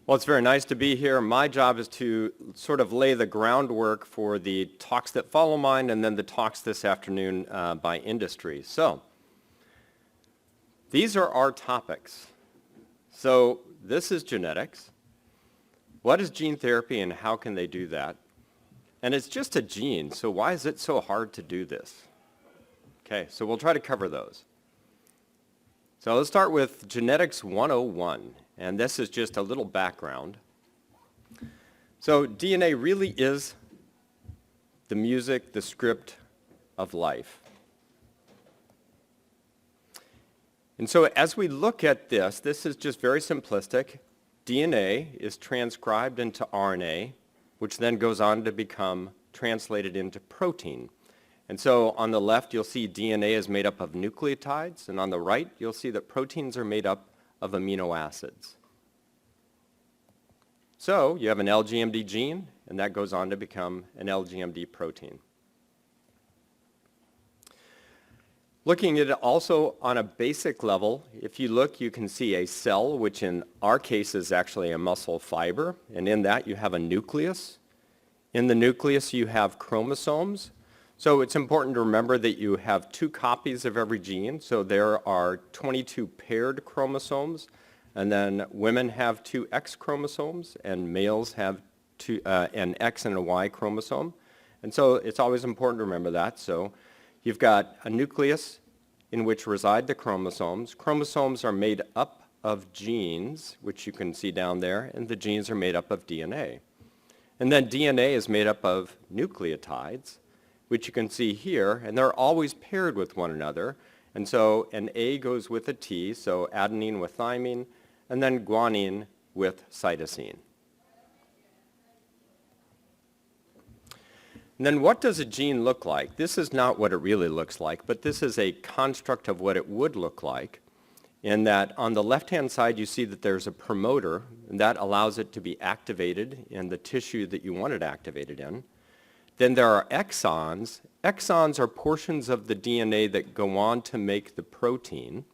Well, it's very nice to be here. My job is to sort of lay the groundwork for the talks that follow mine and then the talks this afternoon by industry. So, these are our topics. So, this is genetics. What is gene therapy and how can they do that? And it's just a gene, so why is it so hard to do this? Okay, so we'll try to cover those. So let's start with Genetics 101, and this is just a little background. So DNA really is the music, the script of life. And so as we look at this, this is just very simplistic. DNA is transcribed into RNA, which then goes on to become translated into protein. And so on the left, you'll see DNA is made up of nucleotides, and on the right, you'll see that proteins are made up of amino acids. So you have an Lgmd gene, and that goes on to become an Lgmd protein. Looking at it also on a basic level, if you look, you can see a cell, which in our case is actually a muscle fiber, and in that you have a nucleus. In the nucleus, you have chromosomes. So it's important to remember that you have 2 copies of every gene. So there are 22 paired chromosomes, and then women have 2 X chromosomes, and males have an X and a Y chromosome. And so it's always important to remember that. So you've got a nucleus in which reside the chromosomes. Chromosomes are made up of genes, which you can see down there, and the genes are made up of DNA. And then DNA is made up of nucleotides, which you can see here, and they're always paired with one another. And so an A goes with a T, so adenine with thymine, and then guanine with cytosine. And then what does a gene look like? This is not what it really looks like, but this is a construct of what it would look like, in that on the left-hand side you see that there's a promoter, and that allows it to be activated in the tissue that you want it activated in. Then there are exons. Exons are portions of the DNA that go on to make the protein.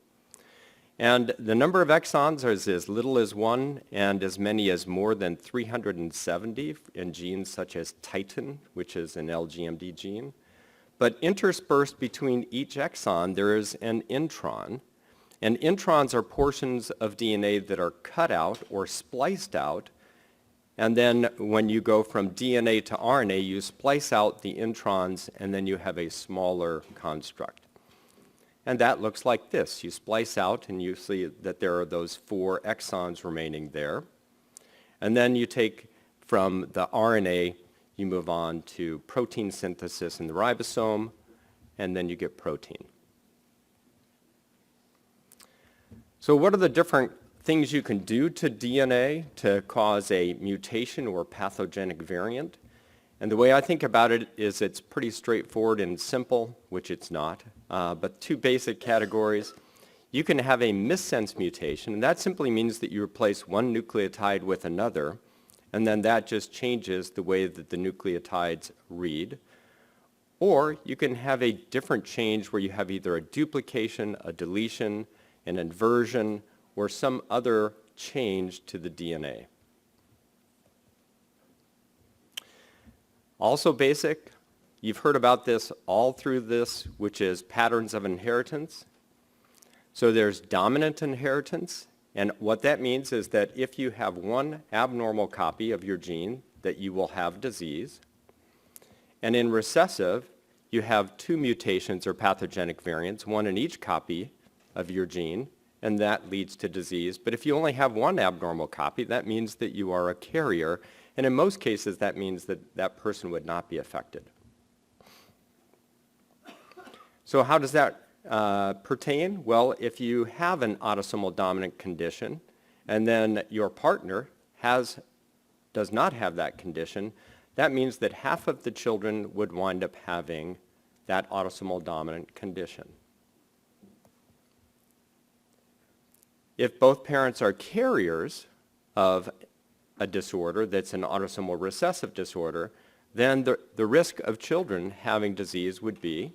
And the number of exons is as little as 1 and as many as more than 370 in genes such as titin, which is an Lgmd gene. But interspersed between each exon, there is an intron. And introns are portions of DNA that are cut out or spliced out. And then when you go from DNA to RNA, you splice out the introns, and then you have a smaller construct. And that looks like this. You splice out, and you see that there are those 4 exons remaining there. And then you take from the RNA, you move on to protein synthesis in the ribosome, and then you get protein. So what are the different things you can do to DNA to cause a mutation or pathogenic variant? And the way I think about it is it's pretty straightforward and simple, which it's not, but 2 basic categories. You can have a missense mutation, and that simply means that you replace one nucleotide with another, and then that just changes the way that the nucleotides read. Or you can have a different change where you have either a duplication, a deletion, an inversion, or some other change to the DNA. Also basic, you've heard about this all through this, which is patterns of inheritance. So there's dominant inheritance, and what that means is that if you have one abnormal copy of your gene, that you will have disease. And in recessive, you have 2 mutations or pathogenic variants, one in each copy of your gene, and that leads to disease. But if you only have one abnormal copy, that means that you are a carrier, and in most cases that means that that person would not be affected. So how does that pertain? Well, if you have an autosomal dominant condition, and then your partner does not have that condition, that means that half of the children would wind up having that autosomal dominant condition. If both parents are carriers of a disorder that's an autosomal recessive disorder, then the risk of children having disease would be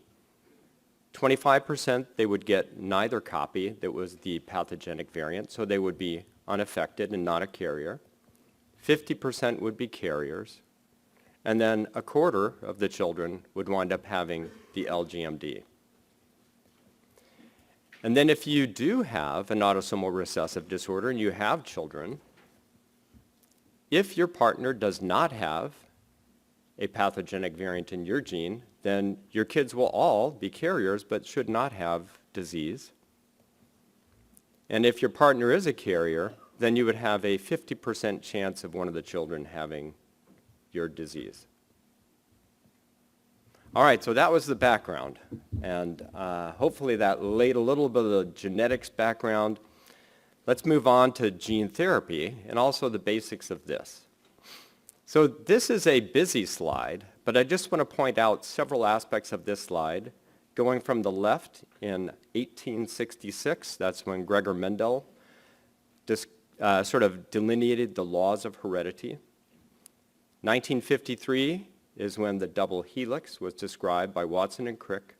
25% they would get neither copy that was the pathogenic variant, so they would be unaffected and not a carrier. 50% would be carriers, and then a quarter of the children would wind up having the LGMD. And then if you do have an autosomal recessive disorder and you have children, if your partner does not have a pathogenic variant in your gene, then your kids will all be carriers but should not have disease. And if your partner is a carrier, then you would have a 50% chance of one of the children having your disease. All right, so that was the background. And hopefully that laid a little bit of the genetics background. Let's move on to gene therapy and also the basics of this. So this is a busy slide, but I just want to point out several aspects of this slide. Going from the left in 1866, that's when Gregor Mendel sort of delineated the laws of heredity. 1953 is when the double helix was described by Watson and Crick.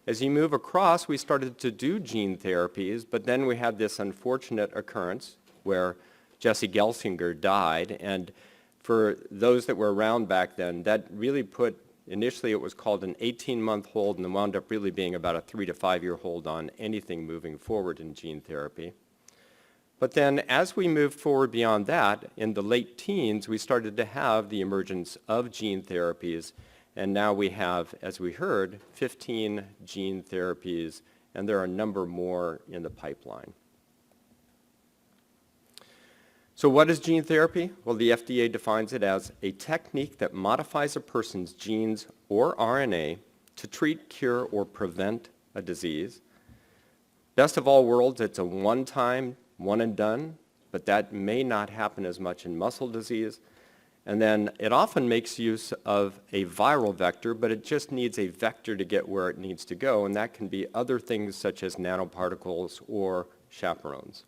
As you move across, we started to do gene therapies, but then we had this unfortunate occurrence where Jesse Gelsinger died, and for those that were around back then, that really put, initially it was called an 18-month hold, and then wound up really being about a 3 to 5 year hold on anything moving forward in gene therapy. But then as we moved forward beyond that, in the late teens, we started to have the emergence of gene therapies, and now we have, as we heard, 15 gene therapies, and there are a number more in the pipeline. So what is gene therapy? Well, the FDA defines it as a technique that modifies a person's genes or RNA to treat, cure, or prevent a disease. Best of all worlds, it's a one-time, one and done, but that may not happen as much in muscle disease. And then it often makes use of a viral vector, but it just needs a vector to get where it needs to go, and that can be other things such as nanoparticles or chaperones.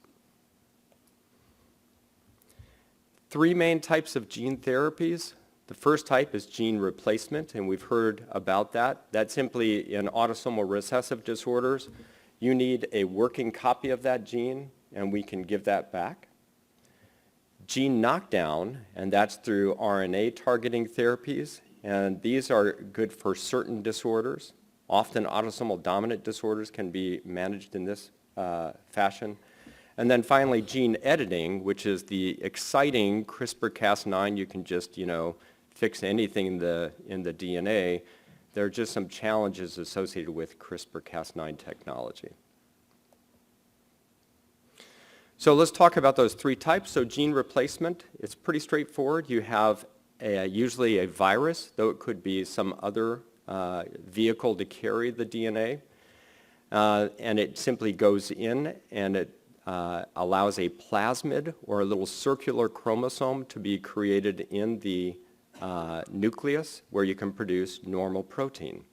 3 main types of gene therapies. The first type is gene replacement, and we've heard about that. That's simply in autosomal recessive disorders. You need a working copy of that gene, and we can give that back. Gene knockdown, and that's through RNA targeting therapies, and these are good for certain disorders. Often autosomal dominant disorders can be managed in this fashion. And then finally, gene editing, which is the exciting CRISPR-Cas9. You can just, fix anything in the DNA. There are just some challenges associated with CRISPR-Cas9 technology. So let's talk about those 3 types. So gene replacement, it's pretty straightforward. You have usually a virus, though it could be some other vehicle to carry the DNA. And it simply goes in and it allows a plasmid or a little circular chromosome to be created in the nucleus where you can produce normal protein.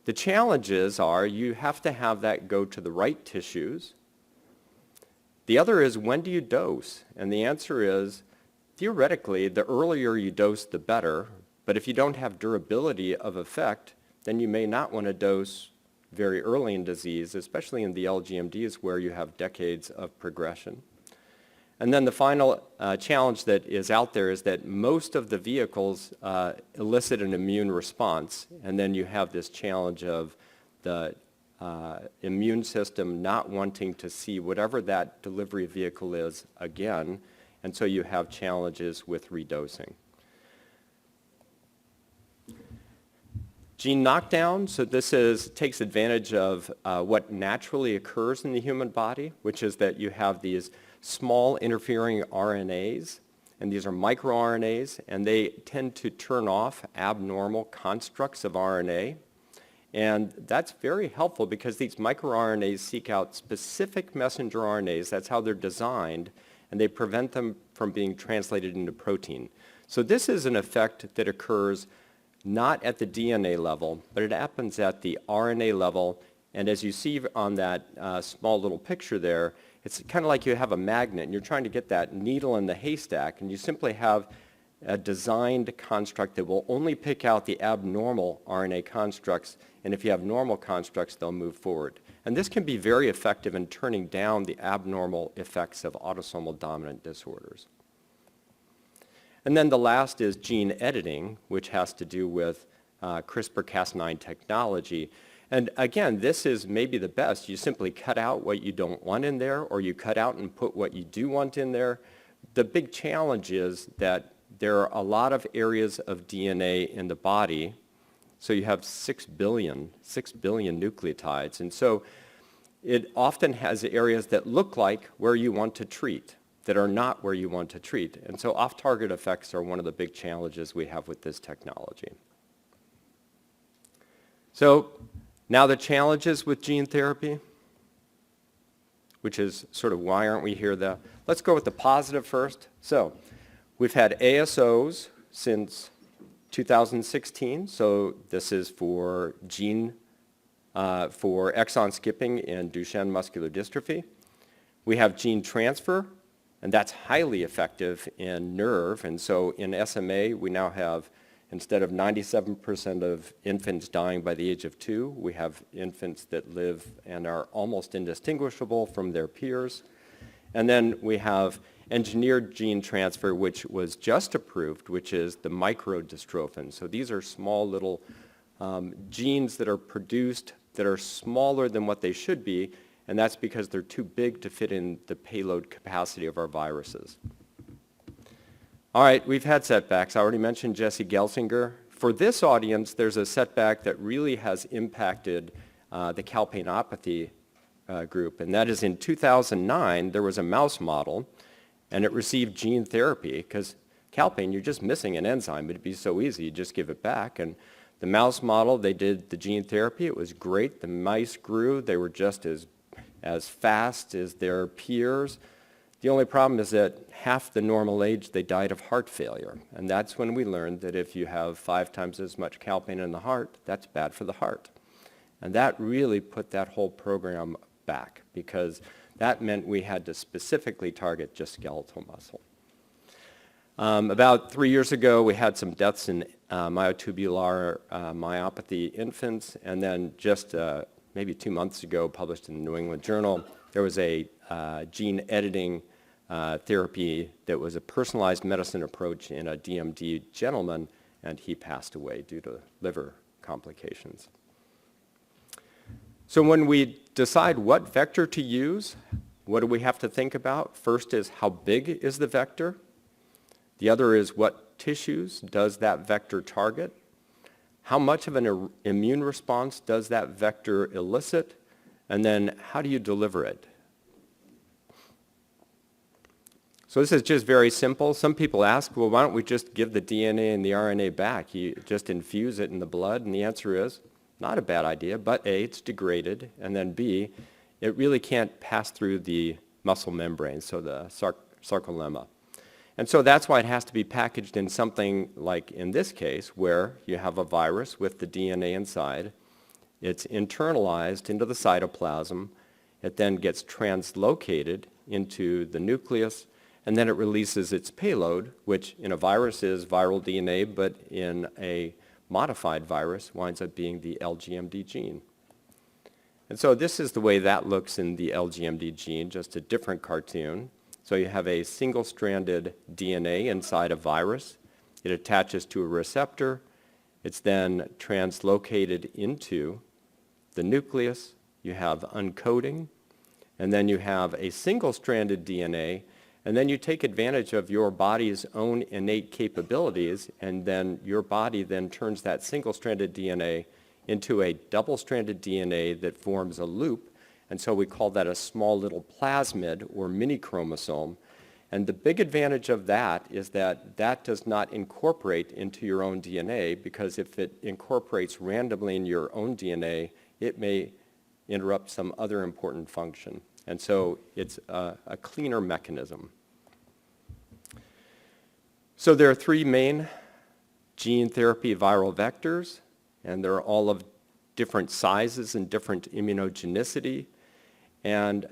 The challenges are you have to have that go to the right tissues. The other is, when do you dose? And the answer is, theoretically, the earlier you dose, the better. But if you don't have durability of effect, then you may not want to dose very early in disease, especially in the LGMDs where you have decades of progression. And then the final challenge that is out there is that most of the vehicles elicit an immune response, and then you have this challenge of the immune system not wanting to see whatever that delivery vehicle is again, and so you have challenges with redosing. Gene knockdown, so this takes advantage of what naturally occurs in the human body, which is that you have these small interfering RNAs, and these are microRNAs, and they tend to turn off abnormal constructs of RNA. And that's very helpful because these microRNAs seek out specific messenger RNAs. That's how they're designed, and they prevent them from being translated into protein. So this is an effect that occurs not at the DNA level, but it happens at the RNA level. And as you see on that small little picture there, it's kind of like you have a magnet, and you're trying to get that needle in the haystack, and you simply have a designed construct that will only pick out the abnormal RNA constructs, and if you have normal constructs, they'll move forward. And this can be very effective in turning down the abnormal effects of autosomal dominant disorders. And then the last is gene editing, which has to do with CRISPR-Cas9 technology. And again, this is maybe the best. You simply cut out what you don't want in there, or you cut out and put what you do want in there. The big challenge is that there are a lot of areas of DNA in the body. So you have 6 billion nucleotides. And so it often has areas that look like where you want to treat, that are not where you want to treat. And so off-target effects are one of the big challenges we have with this technology. So now the challenges with gene therapy, which is sort of why aren't we here? Let's go with the positive first. So we've had ASOs since 2016. So this is for for exon skipping in Duchenne muscular dystrophy. We have gene transfer, and that's highly effective in nerve. And so in SMA, we now have, instead of 97% of infants dying by the age of 2, we have infants that live and are almost indistinguishable from their peers. And then we have engineered gene transfer, which was just approved, which is the microdystrophin. So these are small little genes that are produced that are smaller than what they should be, and that's because they're too big to fit in the payload capacity of our viruses. All right, we've had setbacks. I already mentioned Jesse Gelsinger. For this audience, there's a setback that really has impacted the calpainopathy group, and that is in 2009, there was a mouse model, and it received gene therapy, because calpain, you're just missing an enzyme. It'd be so easy, you just give it back. And the mouse model, they did the gene therapy. It was great. The mice grew. They were just as fast as their peers. The only problem is that half the normal age, they died of heart failure. And that's when we learned that if you have 5 times as much calpain in the heart, that's bad for the heart. And that really put that whole program back, because that meant we had to specifically target just skeletal muscle. About 3 years ago, we had some deaths in myotubular myopathy infants, and then just maybe 2 months ago, published in the New England Journal, there was a gene editing therapy that was a personalized medicine approach in a DMD gentleman, and he passed away due to liver complications. So when we decide what vector to use, what do we have to think about? First is, how big is the vector? The other is, what tissues does that vector target? How much of an immune response does that vector elicit? And then how do you deliver it? So this is just very simple. Some people ask, well, why don't we just give the DNA and the RNA back? You just infuse it in the blood, and the answer is, not a bad idea, but A, it's degraded, and then B, it really can't pass through the muscle membrane, so the sarcolemma. And so that's why it has to be packaged in something like, in this case, where you have a virus with the DNA inside. It's internalized into the cytoplasm. It then gets translocated into the nucleus, and then it releases its payload, which in a virus is viral DNA, but in a modified virus winds up being the LGMD gene. And so this is the way that looks in the LGMD gene, just a different cartoon. So you have a single-stranded DNA inside a virus. It attaches to a receptor. It's then translocated into the nucleus. You have uncoding. And then you have a single-stranded DNA. And then you take advantage of your body's own innate capabilities, and then your body then turns that single-stranded DNA into a double-stranded DNA that forms a loop. And so we call that a small little plasmid or mini chromosome. And the big advantage of that is that that does not incorporate into your own DNA, because if it incorporates randomly in your own DNA, it may interrupt some other important function. And so it's a cleaner mechanism. So there are 3 main gene therapy viral vectors, and they're all of different sizes and different immunogenicity. And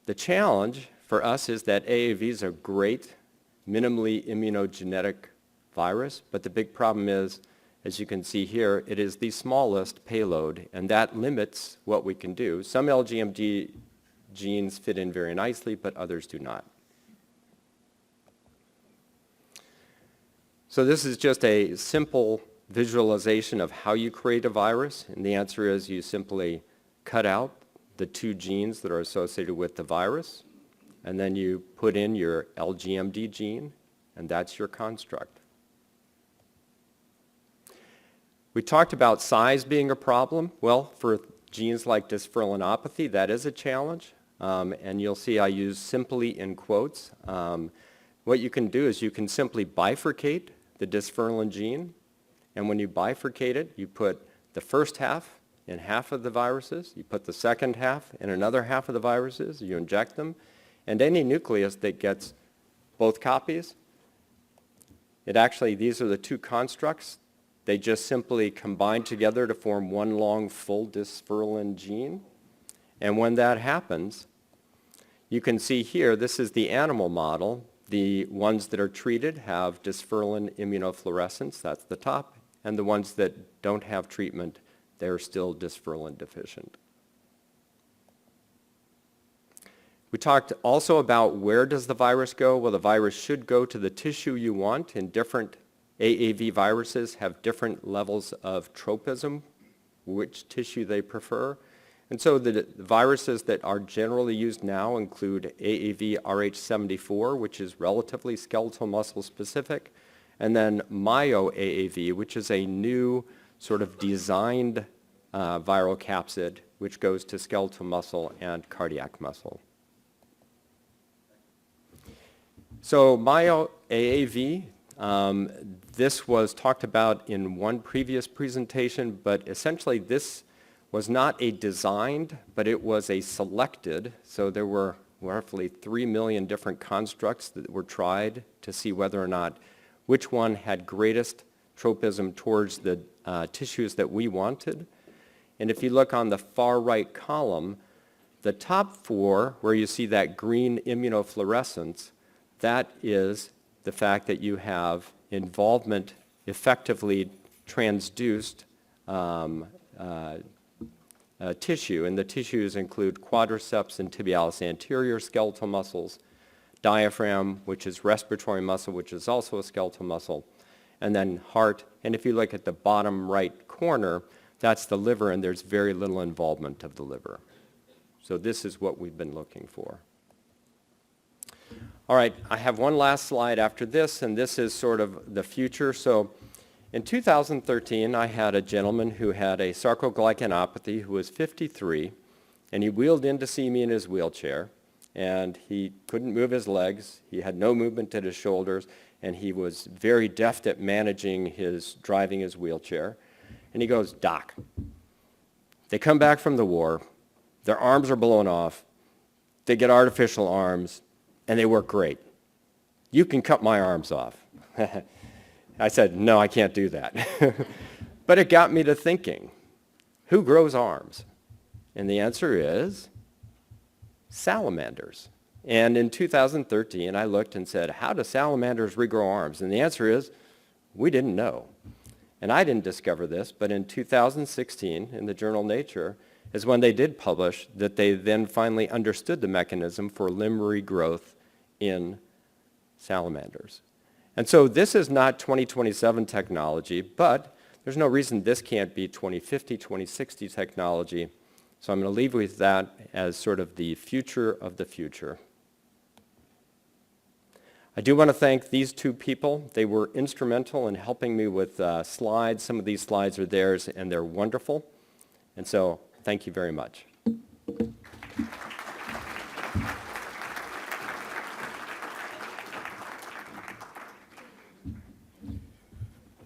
the challenge for us is that AAV is a great, minimally immunogenic virus, but the big problem is, as you can see here, it is the smallest payload, and that limits what we can do. Some LGMD genes fit in very nicely, but others do not. So this is just a simple visualization of how you create a virus, and the answer is you simply cut out the 2 genes that are associated with the virus, and then you put in your Lgmd gene, and that's your construct. We talked about size being a problem. Well, for genes like dysferlinopathy, that is a challenge, and you'll see I use simply in quotes. What you can do is you can simply bifurcate the dysferlin gene, and when you bifurcate it, you put the first half in half of the viruses, you put the second half in another half of the viruses, you inject them, and any nucleus that gets both copies, these are the 2 constructs. They just simply combine together to form one long full dysferlin gene. And when that happens, you can see here, this is the animal model. The ones that are treated have dysferlin immunofluorescence, that's the top, and the ones that don't have treatment, they're still dysferlin deficient. We talked also about where does the virus go? Well, the virus should go to the tissue you want, and different AAV viruses have different levels of tropism, which tissue they prefer. And so the viruses that are generally used now include AAV RH74, which is relatively skeletal muscle specific, and then myo-AAV, which is a new sort of designed viral capsid, which goes to skeletal muscle and cardiac muscle. So myo-AAV, this was talked about in one previous presentation, but essentially this was not a designed, but it was a selected. So there were roughly 3 million different constructs that were tried to see whether or not which one had greatest tropism towards the tissues that we wanted. And if you look on the far right column, the top 4, where you see that green immunofluorescence, that is the fact that you have involvement effectively transduced tissue, and the tissues include quadriceps and tibialis anterior skeletal muscles, diaphragm, which is respiratory muscle, which is also a skeletal muscle, and then heart. And if you look at the bottom right corner, that's the liver, and there's very little involvement of the liver. So this is what we've been looking for. All right, I have one last slide after this, and this is sort of the future. So in 2013, I had a gentleman who had a sarcoglycanopathy who was 53, and he wheeled in to see me in his wheelchair, and he couldn't move his legs, he had no movement at his shoulders, and he was very deft at managing driving his wheelchair. And he goes, "Doc, they come back from the war, their arms are blown off, they get artificial arms, and they work great. You can cut my arms off." I said, "No, I can't do that." But it got me to thinking, who grows arms? And the answer is salamanders. And in 2013, I looked and said, how do salamanders regrow arms? And the answer is, we didn't know. And I didn't discover this, but in 2016, in the journal Nature, is when they did publish that they then finally understood the mechanism for limb regrowth in salamanders. And so this is not 2027 technology, but there's no reason this can't be 2050, 2060 technology. So I'm going to leave you with that as sort of the future of the future. I do want to thank these 2 people. They were instrumental in helping me with slides. Some of these slides are theirs, and they're wonderful. And so thank you very much.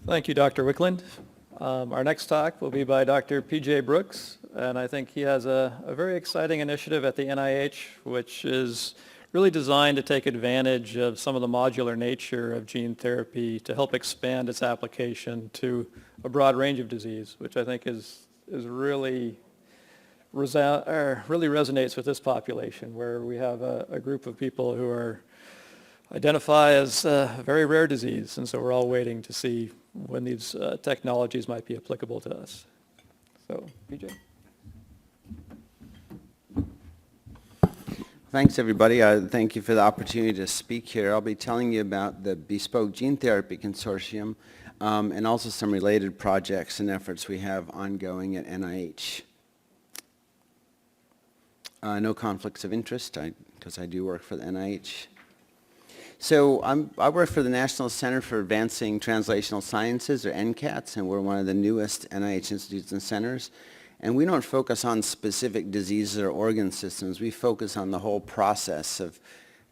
Thank you, Dr. Wicklund. Our next talk will be by Dr. P.J. Brooks, and I think he has a very exciting initiative at the NIH, which is really designed to take advantage of some of the modular nature of gene therapy to help expand its application to a broad range of disease, which I think is really resonates with this population, where we have a group of people who are identify as a very rare disease, and so we're all waiting to see when these technologies might be applicable to us. So, PJ. Thanks, everybody. Thank you for the opportunity to speak here. I'll be telling you about the Bespoke Gene Therapy Consortium and also some related projects and efforts we have ongoing at NIH. No conflicts of interest, because I do work for the NIH. So I work for the National Center for Advancing Translational Sciences, or NCATS, and we're one of the newest NIH institutes and centers. And we don't focus on specific diseases or organ systems. We focus on the whole process of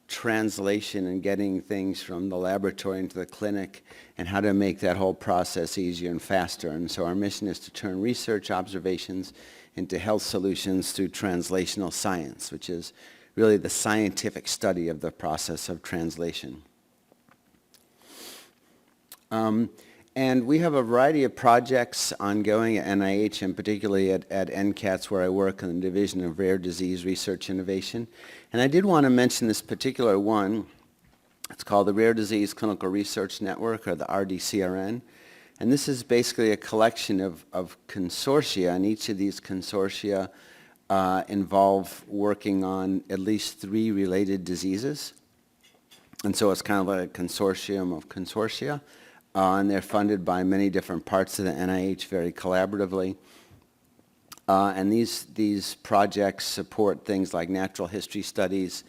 translation and getting things from the laboratory into the clinic and how to make that whole process easier and faster. And so our mission is to turn research observations into health solutions through translational science, which is really the scientific study of the process of translation. And we have a variety of projects ongoing at NIH, and particularly at NCATS, where I work in the Division of Rare Disease Research Innovation. And I did want to mention this particular one. It's called the Rare Disease Clinical Research Network, or the RDCRN. And this is basically a collection of consortia, and each of these consortia involve working on at least 3 related diseases. And so it's kind of like a consortium of consortia. And they're funded by many different parts of the NIH very collaboratively. And these projects support things like natural history studies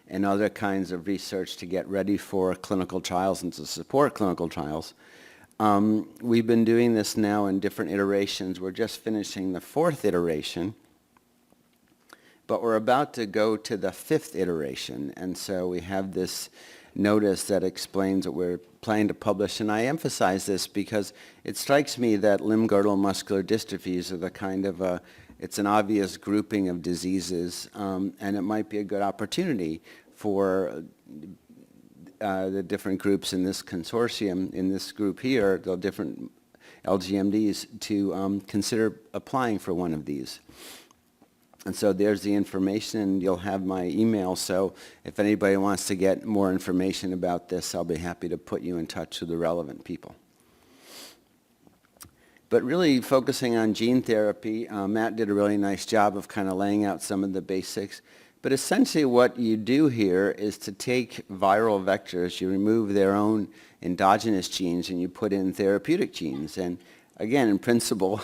and other kinds of research to get ready for clinical trials and to support clinical trials. We've been doing this now in different iterations. We're just finishing the 4th iteration, but we're about to go to the 5th iteration. And so we have this notice that explains what we're planning to publish. And I emphasize this because it strikes me that limb-girdle muscular dystrophies are the kind of it's an obvious grouping of diseases, and it might be a good opportunity for the different groups in this consortium, in this group here, the different LGMDs, to consider applying for one of these. And so there's the information, and you'll have my email. So if anybody wants to get more information about this, I'll be happy to put you in touch with the relevant people. But really focusing on gene therapy, Matt did a really nice job of kind of laying out some of the basics. But essentially what you do here is to take viral vectors, you remove their own endogenous genes, and you put in therapeutic genes. And again, in principle,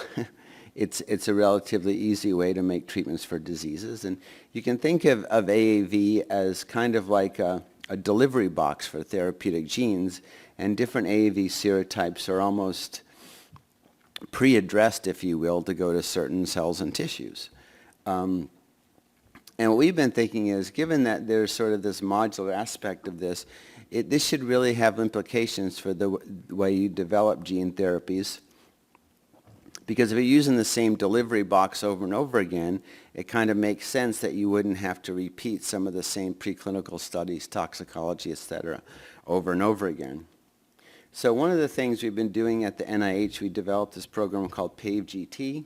it's a relatively easy way to make treatments for diseases. And you can think of AAV as kind of like a delivery box for therapeutic genes, and different AAV serotypes are almost pre-addressed, if you will, to go to certain cells and tissues. And what we've been thinking is, given that there's sort of this modular aspect of this, this should really have implications for the way you develop gene therapies. Because if you're using the same delivery box over and over again, it kind of makes sense that you wouldn't have to repeat some of the same preclinical studies, toxicology, et cetera, over and over again. So one of the things we've been doing at the NIH, we developed this program called PAVE-GT,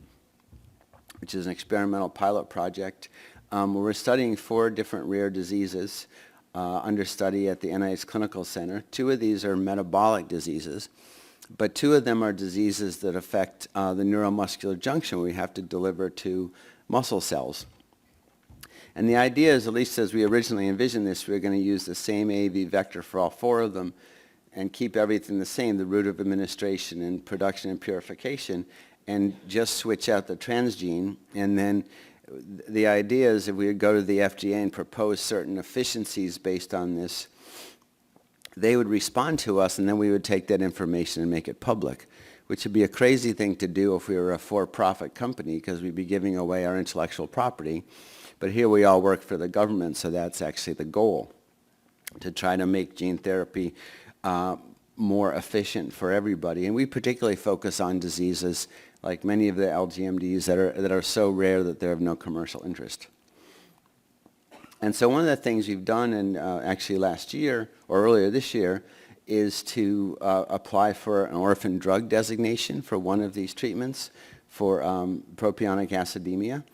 which is an experimental pilot project, where we're studying 4 different rare diseases under study at the NIH Clinical Center. 2 of these are metabolic diseases, but 2 of them are diseases that affect the neuromuscular junction we have to deliver to muscle cells. And the idea is, at least as we originally envisioned this, we're going to use the same AAV vector for all 4 of them and keep everything the same, the route of administration and production and purification, and just switch out the transgene. And then the idea is if we would go to the FDA and propose certain efficiencies based on this, they would respond to us, and then we would take that information and make it public, which would be a crazy thing to do if we were a for-profit company, because we'd be giving away our intellectual property. But here we all work for the government, so that's actually the goal, to try to make gene therapy more efficient for everybody. And we particularly focus on diseases like many of the LGMDs that are so rare that they're of no commercial interest. And so one of the things we've done, and actually last year, or earlier this year, is to apply for an orphan drug designation for one of these treatments for propionic acidemia,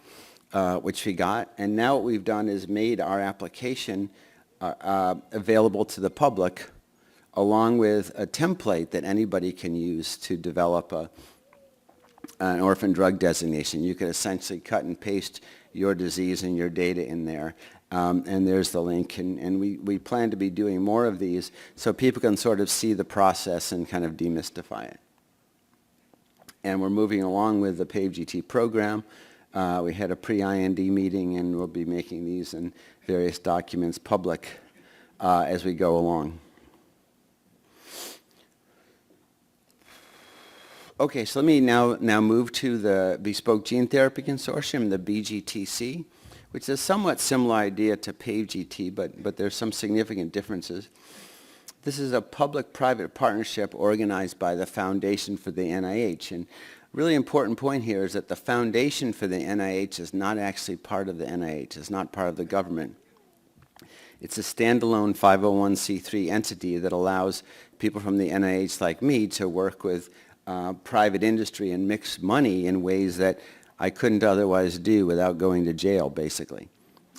which we got. And now what we've done is made our application available to the public, along with a template that anybody can use to develop an orphan drug designation. You could essentially cut and paste your disease and your data in there, And there's the link, and we plan to be doing more of these so people can sort of see the process and kind of demystify it. And we're moving along with the PAVE-GT program. We had a pre-IND meeting, and we'll be making these and various documents public as we go along. Okay, so let me now move to the Bespoke Gene Therapy Consortium, the BGTC, which is a somewhat similar idea to PAVE-GT, but there's some significant differences. This is a public-private partnership organized by the Foundation for the NIH. And a really important point here is that the Foundation for the NIH is not actually part of the NIH. It's not part of the government. It's a standalone 501c3 entity that allows people from the NIH like me to work with private industry and mix money in ways that I couldn't otherwise do without going to jail, basically.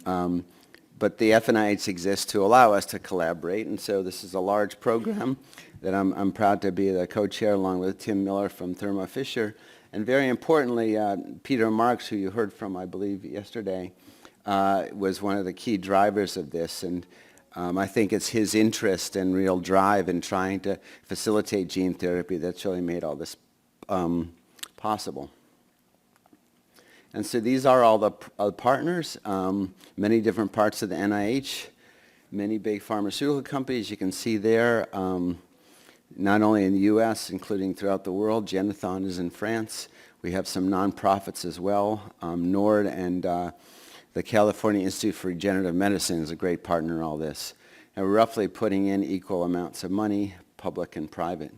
But the FNIH exists to allow us to collaborate, and so this is a large program that I'm proud to be the co-chair along with Tim Miller from Thermo Fisher. And very importantly, Peter Marks, who you heard from, I believe, yesterday, was one of the key drivers of this. And I think it's his interest and real drive in trying to facilitate gene therapy that's really made all this possible. And so these are all the partners, many different parts of the NIH, many big pharmaceutical companies you can see there, not only in the US, including throughout the world. Genethon is in France. We have some nonprofits as well. NORD and the California Institute for Regenerative Medicine is a great partner in all this. And we're roughly putting in equal amounts of money, public and private.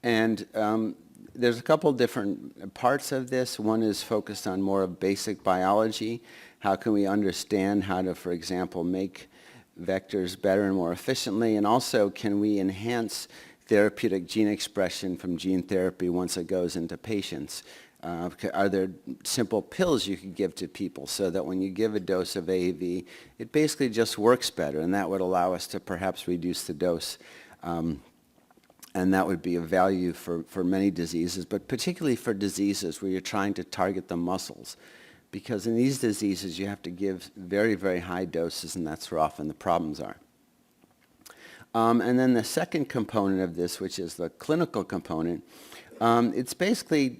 And there's a couple different parts of this. One is focused on more of basic biology. How can we understand how to, for example, make vectors better and more efficiently? And also, can we enhance therapeutic gene expression from gene therapy once it goes into patients? Are there simple pills you could give to people so that when you give a dose of AAV, it basically just works better, and that would allow us to perhaps reduce the dose. And that would be of value for many diseases, but particularly for diseases where you're trying to target the muscles. Because in these diseases, you have to give very, very high doses, and that's where often the problems are. And then the second component of this, which is the clinical component, it's basically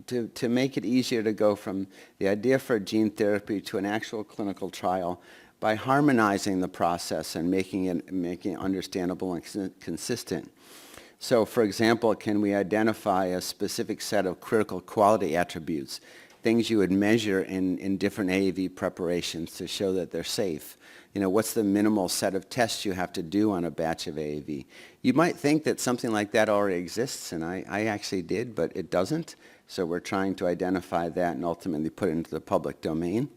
to make it easier to go from the idea for gene therapy to an actual clinical trial by harmonizing the process and making it understandable and consistent. So, for example, can we identify a specific set of critical quality attributes, things you would measure in different AAV preparations to show that they're safe? You know, what's the minimal set of tests you have to do on a batch of AAV? You might think that something like that already exists, and I actually did, but it doesn't. So we're trying to identify that and ultimately put it into the public domain.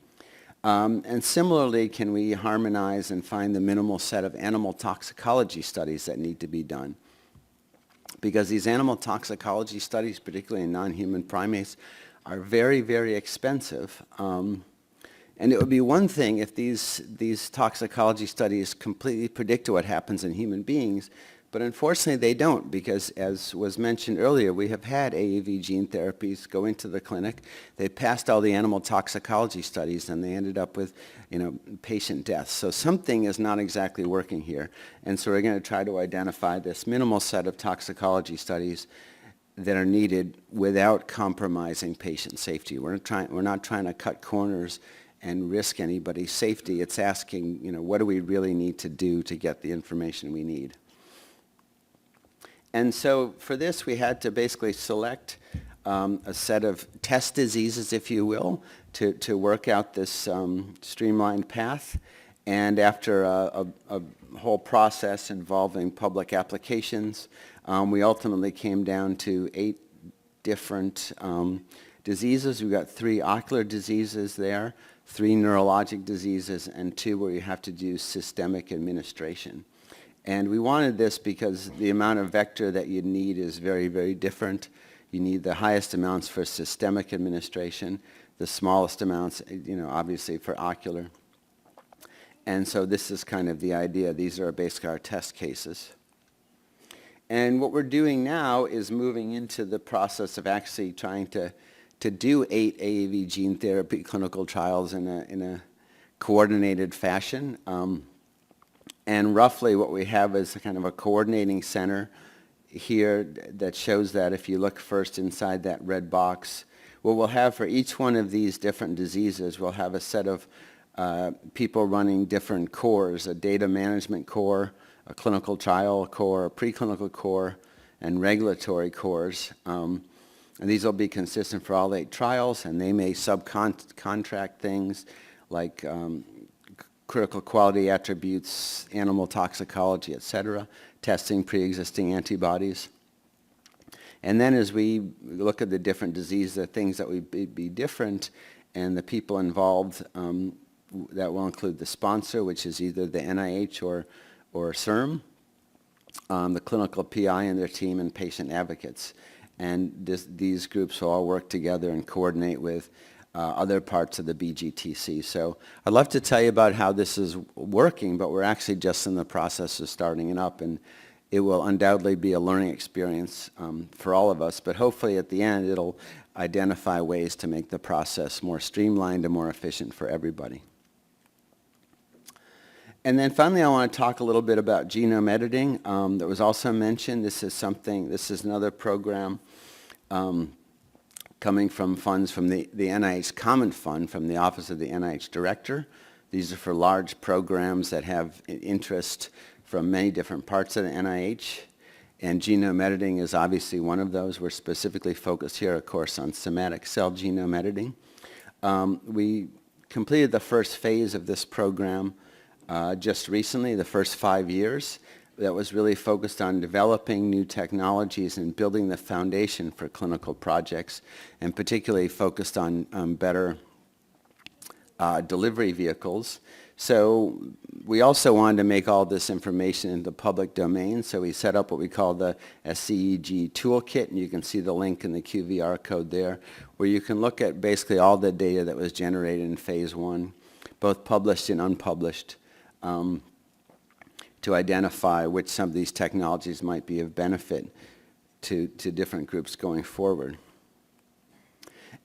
And similarly, can we harmonize and find the minimal set of animal toxicology studies that need to be done? Because these animal toxicology studies, particularly in non-human primates, are very, very expensive. And it would be one thing if these toxicology studies completely predict what happens in human beings, but unfortunately they don't, because as was mentioned earlier, we have had AAV gene therapies go into the clinic. They passed all the animal toxicology studies, and they ended up with, patient deaths. So something is not exactly working here. And so we're going to try to identify this minimal set of toxicology studies that are needed without compromising patient safety. We're not trying to cut corners and risk anybody's safety. It's asking, what do we really need to do to get the information we need? And so for this, we had to basically select a set of test diseases, if you will, to work out this streamlined path. And after a whole process involving public applications, we ultimately came down to 8 different diseases. We've got 3 ocular diseases there, 3 neurologic diseases, and 2 where you have to do systemic administration. And we wanted this because the amount of vector that you need is very, very different. You need the highest amounts for systemic administration, the smallest amounts, obviously for ocular. And so this is kind of the idea. These are basically our test cases. And what we're doing now is moving into the process of actually trying to do 8 AAV gene therapy clinical trials in coordinated fashion. And roughly what we have is a kind of a coordinating center here that shows that if you look first inside that red box, what we'll have for each one of these different diseases, we'll have a set of people running different cores, a data management core, a clinical trial core, a preclinical core, and regulatory cores. And these will be consistent for all 8 trials, and they may subcontract things like critical quality attributes, animal toxicology, et cetera, testing pre-existing antibodies. And then as we look at the different diseases, the things that would be different, and the people involved, that will include the sponsor, which is either the NIH or CIRM, the clinical PI and their team, and patient advocates. And these groups will all work together and coordinate with other parts of the BGTC. So I'd love to tell you about how this is working, but we're actually just in the process of starting it up, and it will undoubtedly be a learning experience for all of us, but hopefully at the end it'll identify ways to make the process more streamlined and more efficient for everybody. And then finally, I want to talk a little bit about genome editing that was also mentioned. This is another program coming from funds from the NIH Common Fund, from the Office of the NIH Director. These are for large programs that have interest from many different parts of the NIH. And genome editing is obviously one of those. We're specifically focused here, of course, on somatic cell genome editing. We completed the first phase of this program just recently, the first 5 years, that was really focused on developing new technologies and building the foundation for clinical projects, and particularly focused on better delivery vehicles. So we also wanted to make all this information in the public domain, so we set up what we call the SCEG toolkit, and you can see the link in the QVR code there, where you can look at basically all the data that was generated in phase 1, both published and unpublished, to identify which some of these technologies might be of benefit to different groups going forward.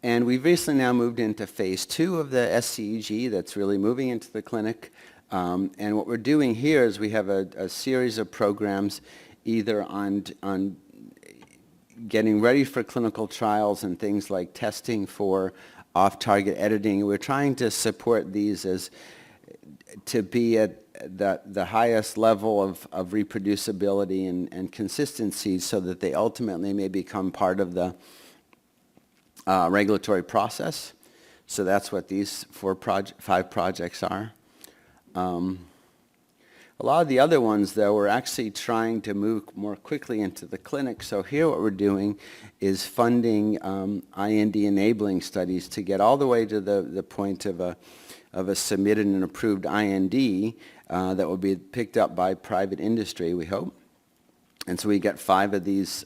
And we've recently now moved into phase 2 of the SCEG that's really moving into the clinic. And what we're doing here is we have a series of programs either on getting ready for clinical trials and things like testing for off-target editing. We're trying to support these as to be at the highest level of reproducibility and consistency, so that they ultimately may become part of the regulatory process. So that's what these 5 projects are. A lot of the other ones, though, we're actually trying to move more quickly into the clinic. So here what we're doing is funding IND-enabling studies to get all the way to the point of a submitted and approved IND that will be picked up by private industry, we hope. And so we get 5 of these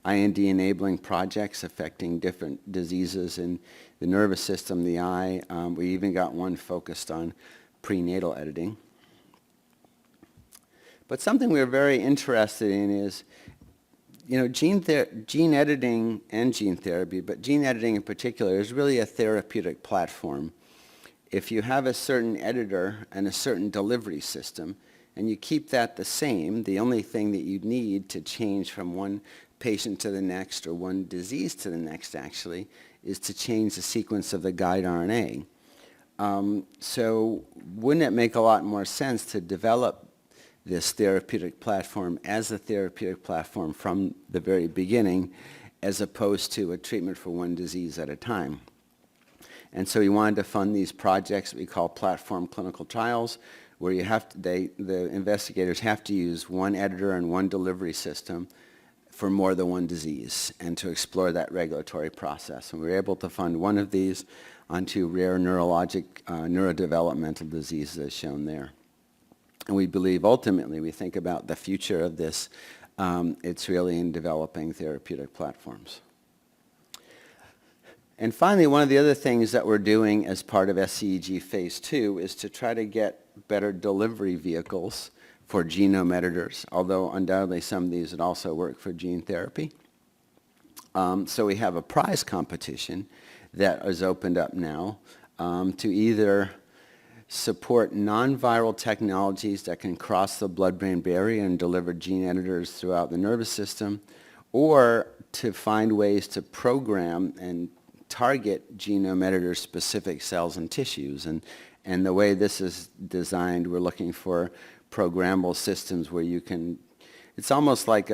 IND-enabling projects affecting different diseases in the nervous system, the eye. We even got one focused on prenatal editing. But something we're very interested in is, gene editing and gene therapy, but gene editing in particular is really a therapeutic platform. If you have a certain editor and a certain delivery system, and you keep that the same, the only thing that you need to change from one patient to the next, or one disease to the next actually, is to change the sequence of the guide RNA. So wouldn't it make a lot more sense to develop this therapeutic platform as a therapeutic platform from the very beginning, as opposed to a treatment for one disease at a time? And so we wanted to fund these projects we call platform clinical trials, where the investigators have to use one editor and one delivery system for more than one disease, and to explore that regulatory process. And we were able to fund one of these onto rare neurodevelopmental diseases as shown there. And we believe ultimately, we think about the future of this, it's really in developing therapeutic platforms. And finally, one of the other things that we're doing as part of SCEG Phase 2 is to try to get better delivery vehicles for genome editors, although undoubtedly some of these would also work for gene therapy. So we have a prize competition that is opened up now to either support non-viral technologies that can cross the blood-brain barrier and deliver gene editors throughout the nervous system, or to find ways to program and target genome editor-specific cells and tissues. And the way this is designed, we're looking for programmable systems where you can, it's almost like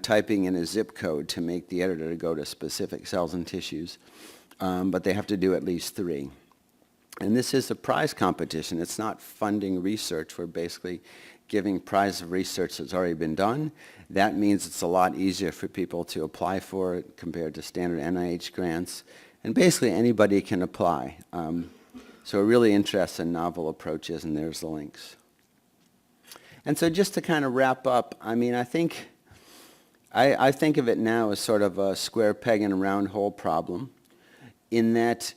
typing in a zip code to make the editor to go to specific cells and tissues, but they have to do at least 3. And this is a prize competition. It's not funding research. We're basically giving prize of research that's already been done. That means it's a lot easier for people to apply for it compared to standard NIH grants. And basically anybody can apply. So we're really interested in novel approaches, and there's the links. And so just to kind of wrap up, I mean, I think of it now as sort of a square peg in a round hole problem, in that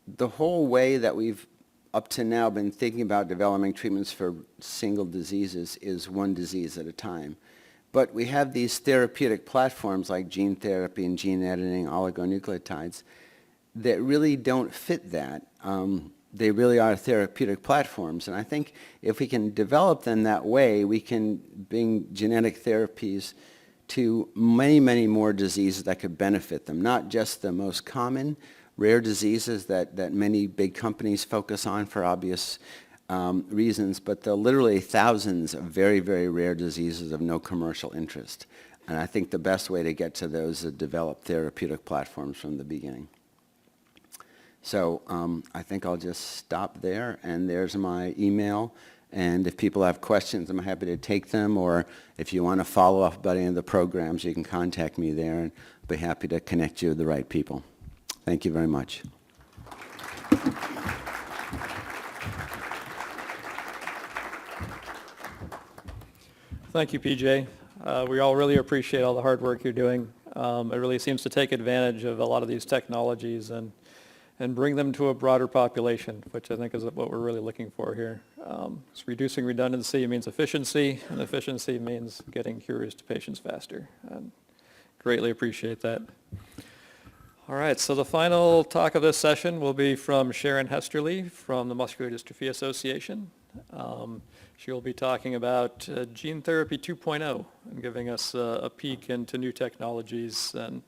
the whole way that we've up to now been thinking about developing treatments for single diseases is one disease at a time. But we have these therapeutic platforms like gene therapy and gene editing, oligonucleotides, that really don't fit that. They really are therapeutic platforms. And I think if we can develop them that way, we can bring genetic therapies to many, many more diseases that could benefit them, not just the most common rare diseases that many big companies focus on for obvious reasons, but the literally thousands of very, very rare diseases of no commercial interest. And I think the best way to get to those is to develop therapeutic platforms from the beginning. So I think I'll just stop there, and there's my email. And if people have questions, I'm happy to take them, or if you want to follow up about any of the programs, you can contact me there, and I'll be happy to connect you with the right people. Thank you very much. Thank you, PJ. We all really appreciate all the hard work you're doing. It really seems to take advantage of a lot of these technologies and bring them to a broader population, which I think is what we're really looking for here. So reducing redundancy means efficiency, and efficiency means getting cures to patients faster. And greatly appreciate that. All right, so the final talk of this session will be from Sharon Hesterlee from the Muscular Dystrophy Association. She will be talking about Gene Therapy 2.0 and giving us a peek into new technologies and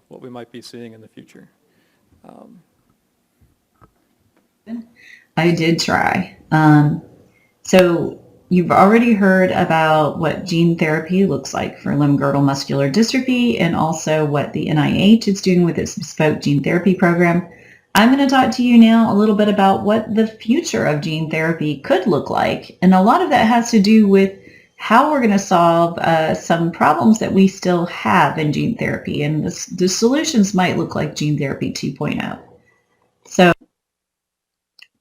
what we might be seeing in the future. I did try. So you've already heard about what gene therapy looks like for limb-girdle muscular dystrophy, and also what the NIH is doing with its Bespoke gene therapy program. I'm going to talk to you now a little bit about what the future of gene therapy could look like. And a lot of that has to do with how we're going to solve some problems that we still have in gene therapy. And the solutions might look like Gene Therapy 2.0. So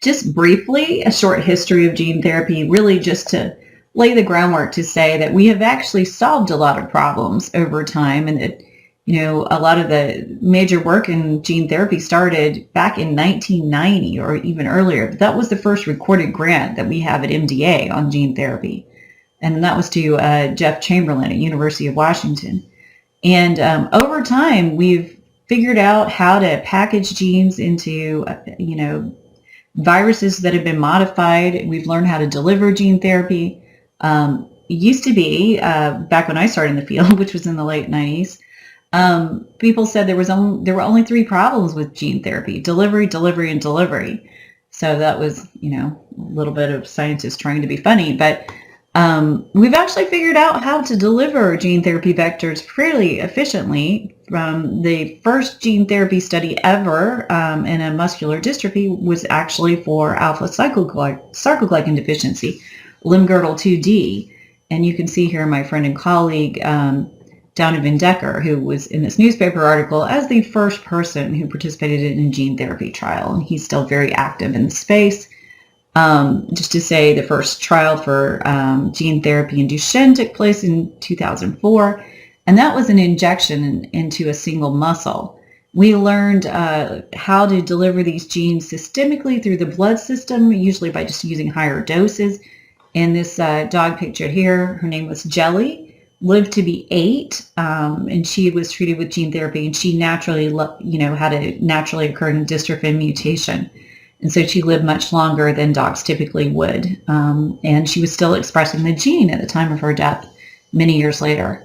just briefly, a short history of gene therapy, really just to lay the groundwork to say that we have actually solved a lot of problems over time, and that, you know, a lot of the major work in gene therapy started back in 1990 or even earlier. That was the first recorded grant that we have at MDA on gene therapy, and that was to Jeff Chamberlain at University of Washington. And over time, we've figured out how to package genes into, viruses that have been modified. We've learned how to deliver gene therapy. It used to be, back when I started in the field, which was in the late 90s, people said there were only 3 problems with gene therapy: delivery, delivery, and delivery. So that was, a little bit of scientists trying to be funny. But we've actually figured out how to deliver gene therapy vectors fairly efficiently. The first gene therapy study ever in a muscular dystrophy was actually for alpha-sarcoglycan deficiency, limb-girdle 2D. And you can see here my friend and colleague, Donovan Decker, who was in this newspaper article as the first person who participated in a gene therapy trial. And he's still very active in the space. Just to say, the first trial for gene therapy in Duchenne took place in 2004. And that was an injection into a single muscle. We learned how to deliver these genes systemically through the blood system, usually by just using higher doses. And this dog pictured here, her name was Jelly, lived to be 8, and she was treated with gene therapy, and she naturally, had a naturally occurring dystrophin mutation. And so she lived much longer than dogs typically would. And she was still expressing the gene at the time of her death many years later.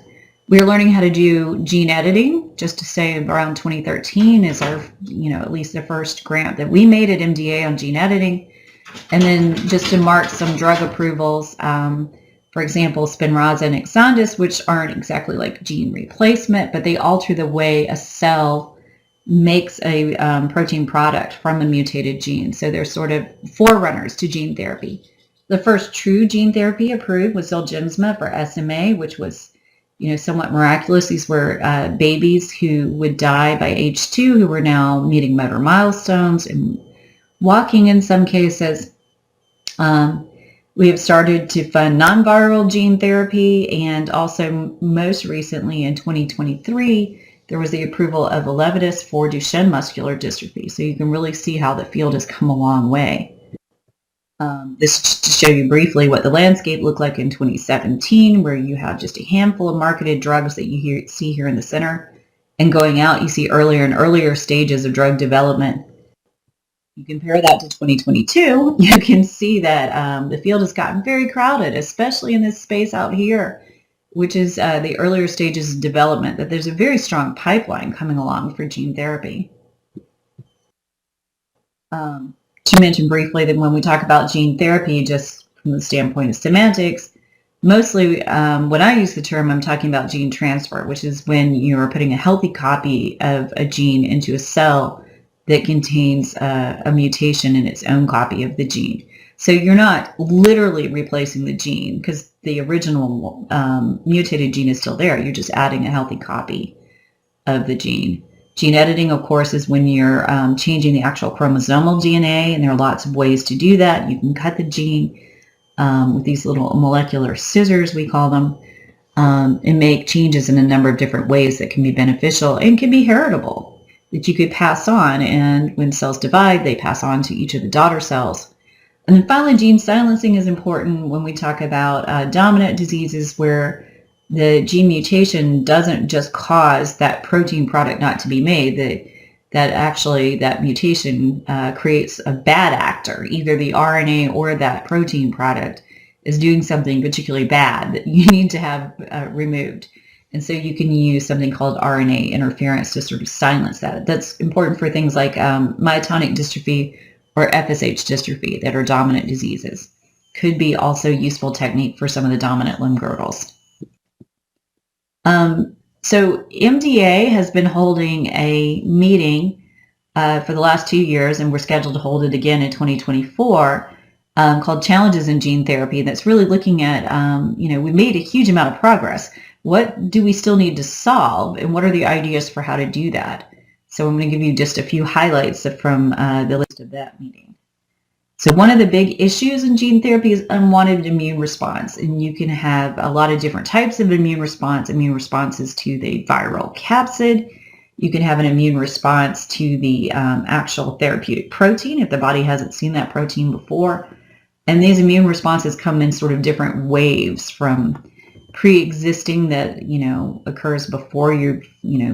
We were learning how to do gene editing, just to say around 2013 is our, at least the first grant that we made at MDA on gene editing. And then just to mark some drug approvals, for example, Spinraza and Exondys, which aren't exactly like gene replacement, but they alter the way a cell makes a protein product from a mutated gene. So they're sort of forerunners to gene therapy. The first true gene therapy approved was Lgmd for SMA, which was, somewhat miraculous. These were babies who would die by age 2, who were now meeting motor milestones and walking in some cases. We have started to fund non-viral gene therapy, and also most recently in 2023, there was the approval of Elevidys for Duchenne muscular dystrophy. So you can really see how the field has come a long way. This is to show you briefly what the landscape looked like in 2017, where you have just a handful of marketed drugs that you see here in the center. And going out, you see earlier and earlier stages of drug development. You compare that to 2022, you can see that the field has gotten very crowded, especially in this space out here, which is the earlier stages of development, that there's a very strong pipeline coming along for gene therapy. To mention briefly that when we talk about gene therapy, just from the standpoint of semantics, mostly when I use the term, I'm talking about gene transfer, which is when you're putting a healthy copy of a gene into a cell that contains a mutation in its own copy of the gene. So you're not literally replacing the gene because the original mutated gene is still there. You're just adding a healthy copy of the gene. Gene editing, of course, is when you're changing the actual chromosomal DNA, and there are lots of ways to do that. You can cut the gene with these little molecular scissors, we call them, and make changes in a number of different ways that can be beneficial and can be heritable, that you could pass on. And when cells divide, they pass on to each of the daughter cells. And then finally, gene silencing is important when we talk about dominant diseases where the gene mutation doesn't just cause that protein product not to be made, that actually that mutation creates a bad actor. Either the RNA or that protein product is doing something particularly bad that you need to have removed. And so you can use something called RNA interference to sort of silence that. That's important for things like myotonic dystrophy or FSH dystrophy that are dominant diseases. Could be also a useful technique for some of the dominant limb girdles. So MDA has been holding a meeting for the last 2 years, and we're scheduled to hold it again in 2024, called Challenges in Gene Therapy. That's really looking at, we made a huge amount of progress. What do we still need to solve, and what are the ideas for how to do that? So I'm going to give you just a few highlights from the list of that meeting. So one of the big issues in gene therapy is unwanted immune response, and you can have a lot of different types of immune responses to the viral capsid. You can have an immune response to the actual therapeutic protein if the body hasn't seen that protein before. And these immune responses come in sort of different waves, from pre-existing that, occurs before the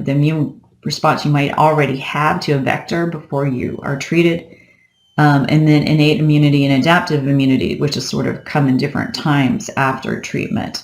immune response you might already have to a vector before you are treated. And then innate immunity and adaptive immunity, which is sort of come in different times after treatment.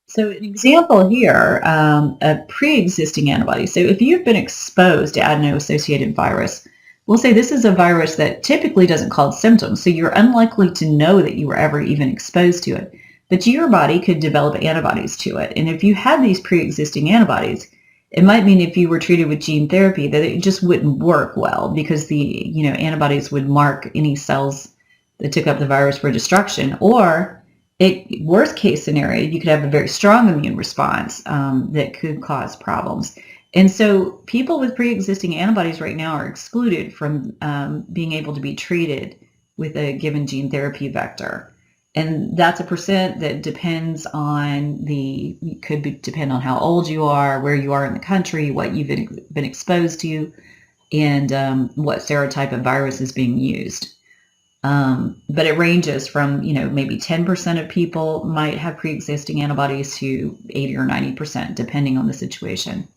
So an example here of pre-existing antibodies. So if you've been exposed to adeno-associated virus, we'll say this is a virus that typically doesn't cause symptoms, so you're unlikely to know that you were ever even exposed to it. But your body could develop antibodies to it. And if you had these pre-existing antibodies, it might mean if you were treated with gene therapy that it just wouldn't work well, because the antibodies would mark any cells that took up the virus for destruction. Or worst case scenario, you could have a very strong immune response that could cause problems. And so people with pre-existing antibodies right now are excluded from being able to be treated with a given gene therapy vector. And that's a percent that depends on depend on how old you are, where you are in the country, what you've been exposed to, and what serotype of virus is being used. But it ranges from, maybe 10% of people might have pre-existing antibodies to 80 or 90%, depending on the situation.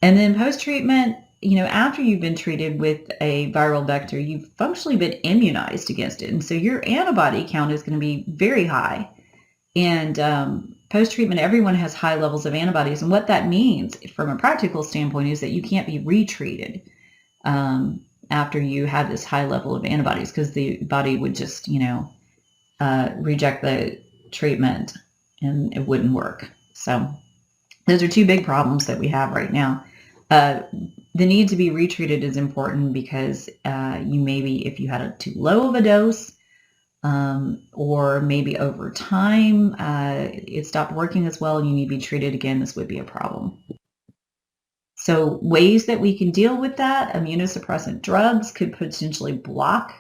And then post-treatment, after you've been treated with a viral vector, you've functionally been immunized against it. And so your antibody count is going to be very high. And post-treatment, everyone has high levels of antibodies. And what that means from a practical standpoint is that you can't be retreated after you have this high level of antibodies, because the body would just, reject the treatment and it wouldn't work. So those are two big problems that we have right now. The need to be retreated is important because you maybe, if you had a too low of a dose, or maybe over time it stopped working as well and you need to be treated again, this would be a problem. So ways that we can deal with that: immunosuppressant drugs could potentially block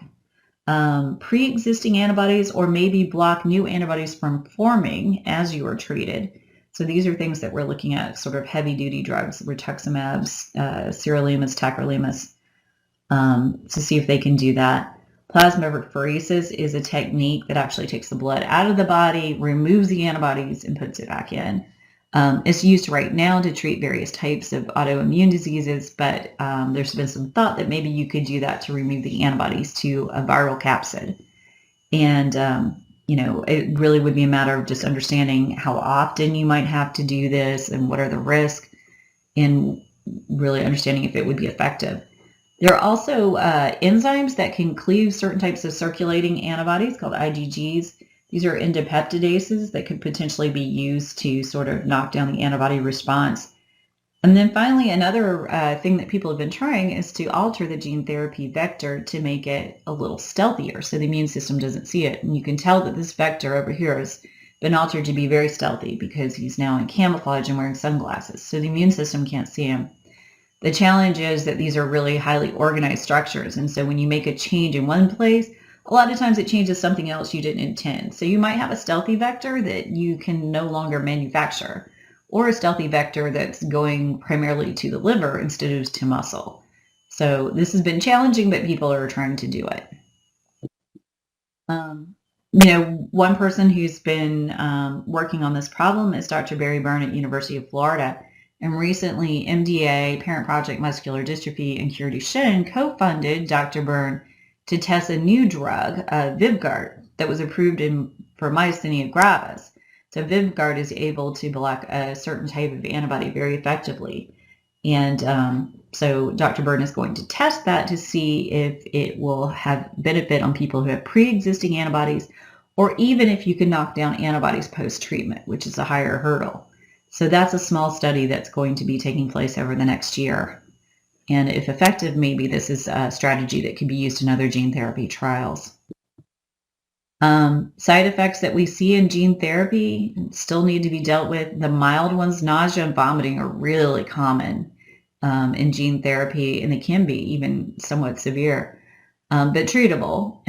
pre-existing antibodies, or maybe block new antibodies from forming as you are treated. So these are things that we're looking at, sort of heavy-duty drugs, rituximabs, sirolimus, tacrolimus, to see if they can do that. Plasmapheresis is a technique that actually takes the blood out of the body, removes the antibodies, and puts it back in. It's used right now to treat various types of autoimmune diseases, but there's been some thought that maybe you could do that to remove the antibodies to a viral capsid. And, it really would be a matter of just understanding how often you might have to do this and what are the risks, and really understanding if it would be effective. There are also enzymes that can cleave certain types of circulating antibodies called IgGs. These are endopeptidases that could potentially be used to sort of knock down the antibody response. And then finally, another thing that people have been trying is to alter the gene therapy vector to make it a little stealthier so the immune system doesn't see it. And you can tell that this vector over here has been altered to be very stealthy because he's now in camouflage and wearing sunglasses, so the immune system can't see him. The challenge is that these are really highly organized structures, and so when you make a change in one place, a lot of times it changes something else you didn't intend. So you might have a stealthy vector that you can no longer manufacture, or a stealthy vector that's going primarily to the liver instead of to muscle. So this has been challenging, but people are trying to do it. One person who's been working on this problem is Dr. Barry Byrne at University of Florida. And recently, MDA, Parent Project Muscular Dystrophy, and Cure Duchenne co-funded Dr. Byrne to test a new drug, Vyvgart, that was approved for myasthenia gravis. So Vyvgart is able to block a certain type of antibody very effectively. And so Dr. Byrne is going to test that to see if it will have benefit on people who have pre-existing antibodies, or even if you can knock down antibodies post-treatment, which is a higher hurdle. So that's a small study that's going to be taking place over the next year. And if effective, maybe this is a strategy that could be used in other gene therapy trials. Side effects that we see in gene therapy still need to be dealt with. The mild ones, nausea and vomiting, are really common in gene therapy, and they can be even somewhat severe, but treatable.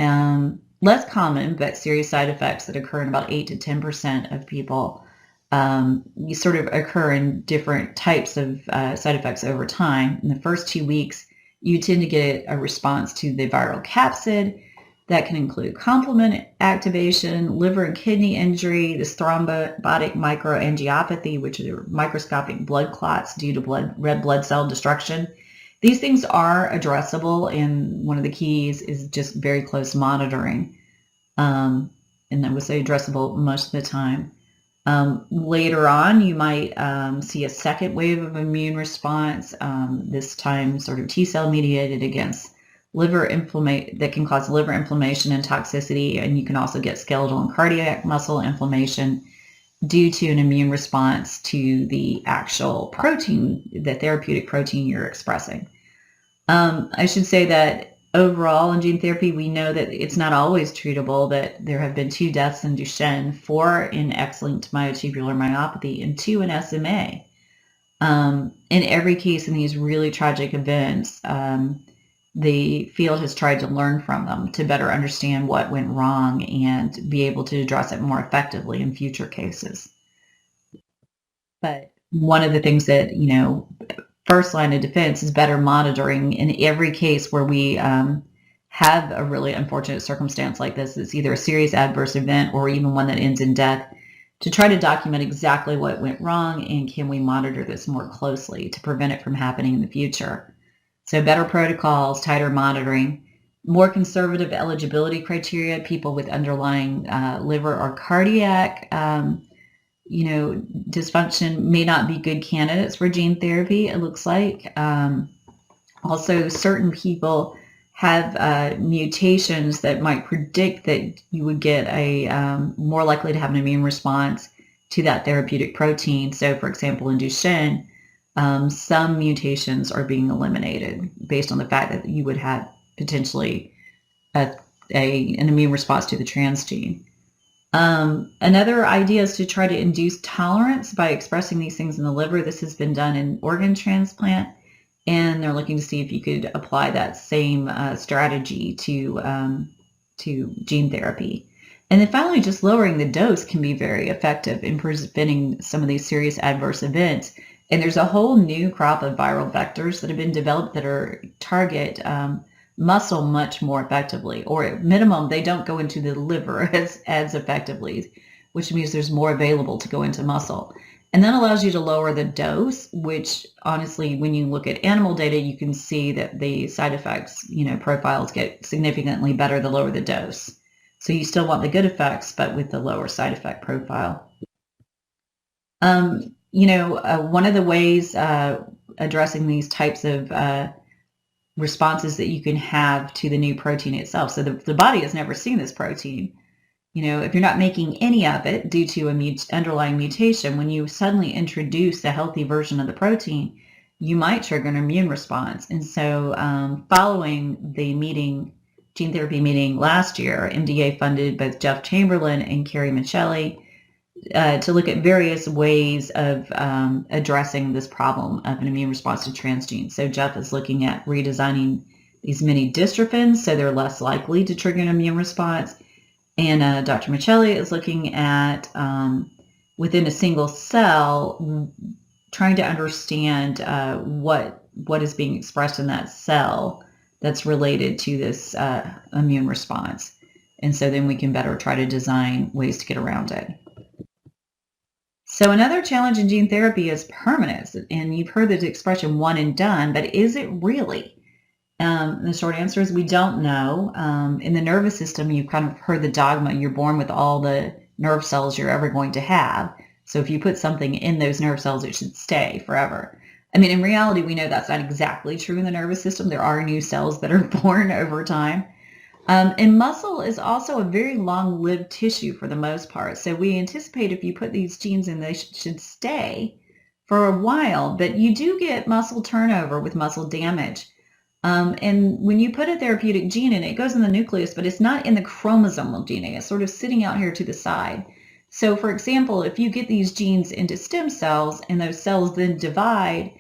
Less common, but serious side effects that occur in about 8 to 10% of people. You sort of occur in different types of side effects over time. In the first 2 weeks, you tend to get a response to the viral capsid. That can include complement activation, liver and kidney injury, this thrombotic microangiopathy, which are microscopic blood clots due to red blood cell destruction. These things are addressable, and one of the keys is just very close monitoring. And I would say addressable most of the time. Later on, you might see a second wave of immune response, this time sort of T-cell mediated against liver inflammation, that can cause liver inflammation and toxicity, and you can also get skeletal and cardiac muscle inflammation due to an immune response to the actual protein, the therapeutic protein you're expressing. I should say that overall in gene therapy, we know that it's not always treatable, that there have been 2 deaths in Duchenne, 4 in X-linked myotubular myopathy, and 2 in SMA. In every case in these really tragic events, the field has tried to learn from them to better understand what went wrong and be able to address it more effectively in future cases. But one of the things that, first line of defense is better monitoring in every case where we have a really unfortunate circumstance like this. It's either a serious adverse event or even one that ends in death, to try to document exactly what went wrong and can we monitor this more closely to prevent it from happening in the future. So better protocols, tighter monitoring, more conservative eligibility criteria. People with underlying liver or cardiac, dysfunction may not be good candidates for gene therapy, it looks like. Also, certain people have mutations that might predict that you would get more likely to have an immune response to that therapeutic protein. So, for example, in Duchenne, some mutations are being eliminated based on the fact that you would have potentially an immune response to the transgene. Another idea is to try to induce tolerance by expressing these things in the liver. This has been done in organ transplant, and they're looking to see if you could apply that same strategy to gene therapy. And then finally, just lowering the dose can be very effective in preventing some of these serious adverse events. And there's a whole new crop of viral vectors that have been developed that target muscle much more effectively, or at minimum, they don't go into the liver as effectively, which means there's more available to go into muscle. And that allows you to lower the dose, which honestly, when you look at animal data, you can see that the side effects, profiles get significantly better the lower the dose. So you still want the good effects, but with the lower side effect profile. One of the ways addressing these types of responses that you can have to the new protein itself. So the body has never seen this protein. If you're not making any of it due to an underlying mutation, when you suddenly introduce a healthy version of the protein, you might trigger an immune response. And so following the gene therapy meeting last year, MDA funded both Jeff Chamberlain and Carrie Michelli to look at various ways of addressing this problem of an immune response to transgenes. So Jeff is looking at redesigning these mini dystrophins so they're less likely to trigger an immune response. And Dr. Michelli is looking at, within a single cell, trying to understand what is being expressed in that cell that's related to this immune response. And so then we can better try to design ways to get around it. So another challenge in gene therapy is permanence. And you've heard the expression one and done, but is it really? The short answer is we don't know. In the nervous system, you've kind of heard the dogma, you're born with all the nerve cells you're ever going to have. So if you put something in those nerve cells, it should stay forever. I mean, in reality, we know that's not exactly true in the nervous system. There are new cells that are born over time. And muscle is also a very long-lived tissue for the most part. So we anticipate if you put these genes in, they should stay for a while. But you do get muscle turnover with muscle damage. And when you put a therapeutic gene in, it goes in the nucleus, but it's not in the chromosomal DNA. It's sort of sitting out here to the side. So, for example, if you get these genes into stem cells and those cells then divide,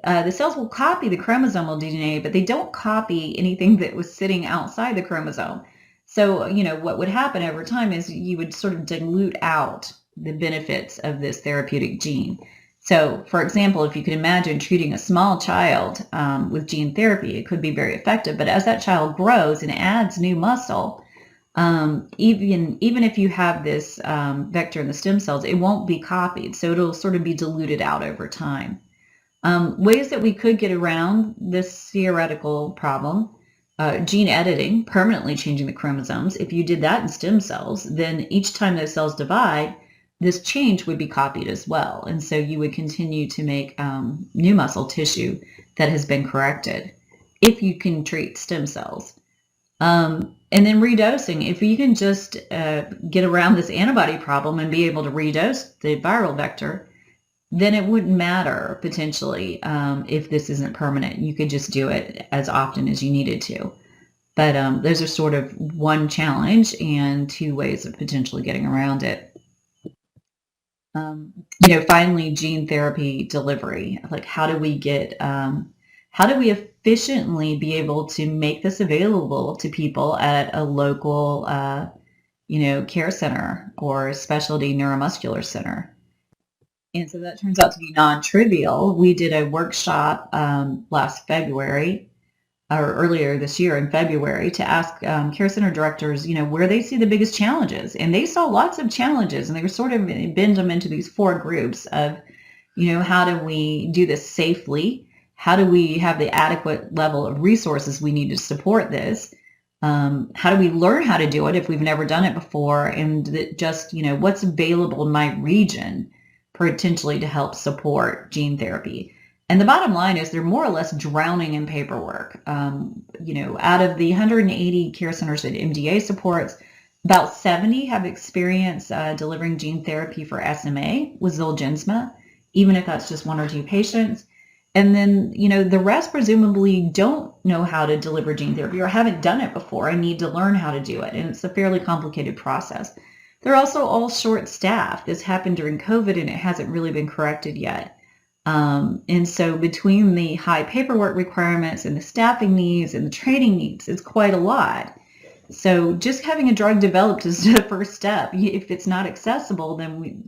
the cells will copy the chromosomal DNA, but they don't copy anything that was sitting outside the chromosome. So, what would happen over time is you would sort of dilute out the benefits of this therapeutic gene. So, for example, if you could imagine treating a small child with gene therapy, it could be very effective. But as that child grows and adds new muscle, even if you have this vector in the stem cells, it won't be copied. So it'll sort of be diluted out over time. Ways that we could get around this theoretical problem, gene editing, permanently changing the chromosomes. If you did that in stem cells, then each time those cells divide, this change would be copied as well. And so you would continue to make new muscle tissue that has been corrected if you can treat stem cells. And then redosing, if you can just get around this antibody problem and be able to redose the viral vector, then it wouldn't matter potentially if this isn't permanent. You could just do it as often as you needed to. But those are sort of one challenge and two ways of potentially getting around it. Finally, gene therapy delivery. Like, how do we efficiently be able to make this available to people at a local, care center or specialty neuromuscular center? And so that turns out to be non-trivial. We did a workshop last February, or earlier this year in February, to ask care center directors, where they see the biggest challenges. And they saw lots of challenges, and they were sort of bend them into these four groups of, how do we do this safely? how do we have the adequate level of resources we need to support this? How do we learn how to do it if we've never done it before? And just, what's available in my region potentially to help support gene therapy? And the bottom line is they're more or less drowning in paperwork. Out of the 180 care centers that MDA supports, about 70 have experience delivering gene therapy for SMA with Zolgensma, even if that's just 1 or 2 patients. And then, the rest presumably don't know how to deliver gene therapy or haven't done it before and need to learn how to do it. And it's a fairly complicated process. They're also all short-staffed. This happened during COVID and it hasn't really been corrected yet. And so between the high paperwork requirements and the staffing needs and the training needs, it's quite a lot. So just having a drug developed is the first step. If it's not accessible, then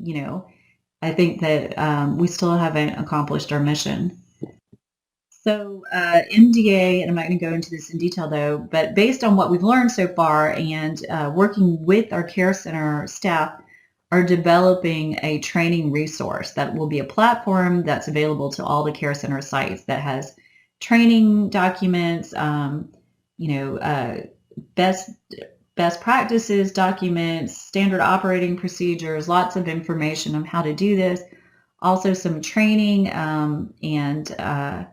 I think that we still haven't accomplished our mission. So MDA, and I'm not going to go into this in detail though, but based on what we've learned so far and working with our care center staff, are developing a training resource that will be a platform that's available to all the care center sites that has training documents, best practices documents, standard operating procedures, lots of information on how to do this. Also some training and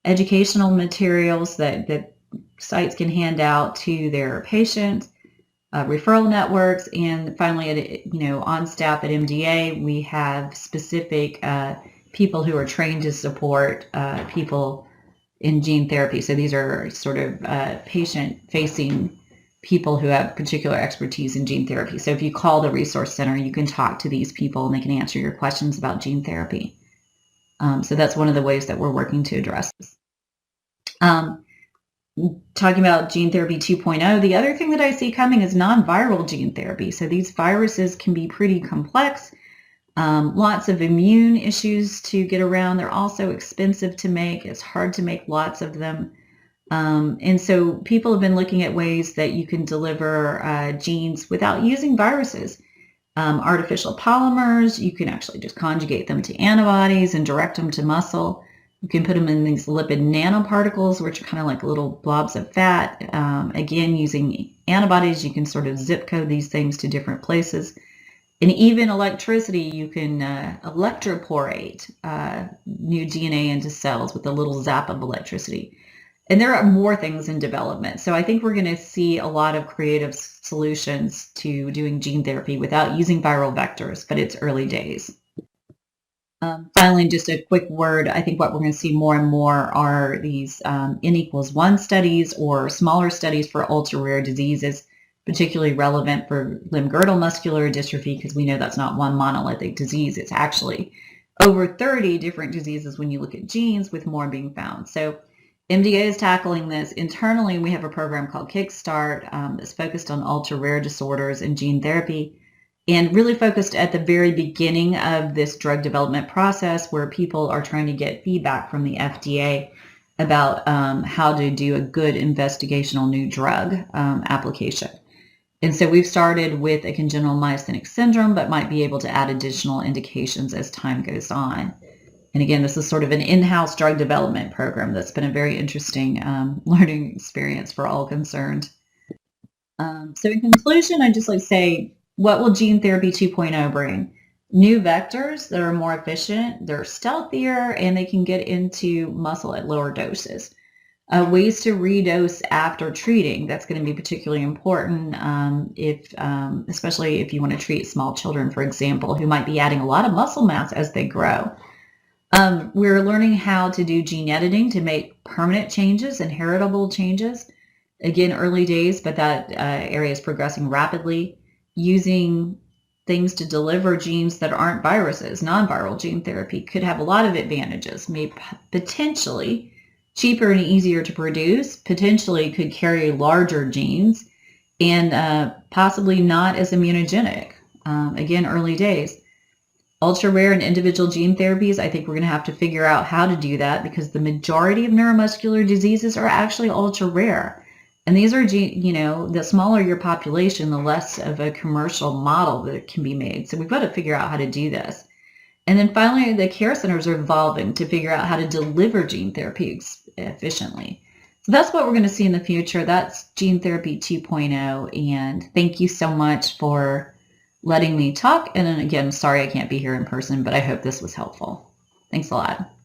educational materials that sites can hand out to their patients, referral networks, and finally, on staff at MDA, we have specific people who are trained to support people in gene therapy. So these are sort of patient-facing people who have particular expertise in gene therapy. So if you call the resource center, you can talk to these people and they can answer your questions about gene therapy. So that's one of the ways that we're working to address this. Talking about gene therapy 2.0, the other thing that I see coming is non-viral gene therapy. So these viruses can be pretty complex, lots of immune issues to get around. They're also expensive to make. It's hard to make lots of them. And so people have been looking at ways that you can deliver genes without using viruses. Artificial polymers, you can actually just conjugate them to antibodies and direct them to muscle. You can put them in these lipid nanoparticles, which are kind of like little blobs of fat. Again, using antibodies, you can sort of zip code these things to different places. And even electricity, you can electroporate new DNA into cells with a little zap of electricity. And there are more things in development. So I think we're going to see a lot of creative solutions to doing gene therapy without using viral vectors, but it's early days. Finally, just a quick word. I think what we're going to see more and more are these N=1 studies or smaller studies for ultra-rare diseases, particularly relevant for limb-girdle muscular dystrophy, because we know that's not one monolithic disease. It's actually over 30 different diseases when you look at genes, with more being found. So MDA is tackling this. Internally, we have a program called Kickstart that's focused on ultra-rare disorders and gene therapy, and really focused at the very beginning of this drug development process, where people are trying to get feedback from the FDA about how to do a good investigational new drug application. And so we've started with a congenital myasthenic syndrome, but might be able to add additional indications as time goes on. And again, this is sort of an in-house drug development program that's been a very interesting learning experience for all concerned. So in conclusion, I'd just like to say, what will gene therapy 2.0 bring? New vectors that are more efficient, they're stealthier, and they can get into muscle at lower doses. Ways to redose after treating, that's going to be particularly important especially if you want to treat small children, for example, who might be adding a lot of muscle mass as they grow. We're learning how to do gene editing to make permanent changes and heritable changes. Again, early days, but that area is progressing rapidly. Using things to deliver genes that aren't viruses, non-viral gene therapy could have a lot of advantages, maybe potentially cheaper and easier to produce, potentially could carry larger genes, and possibly not as immunogenic. Again, early days. Ultra rare and individual gene therapies, I think we're going to have to figure out how to do that, because the majority of neuromuscular diseases are actually ultra rare. And these are, the smaller your population, the less of a commercial model that can be made. So we've got to figure out how to do this. And then finally, the care centers are evolving to figure out how to deliver gene therapy efficiently. So that's what we're going to see in the future. That's Gene Therapy 2.0. And thank you so much for letting me talk. And then again, sorry I can't be here in person, but I hope this was helpful. Thanks a lot.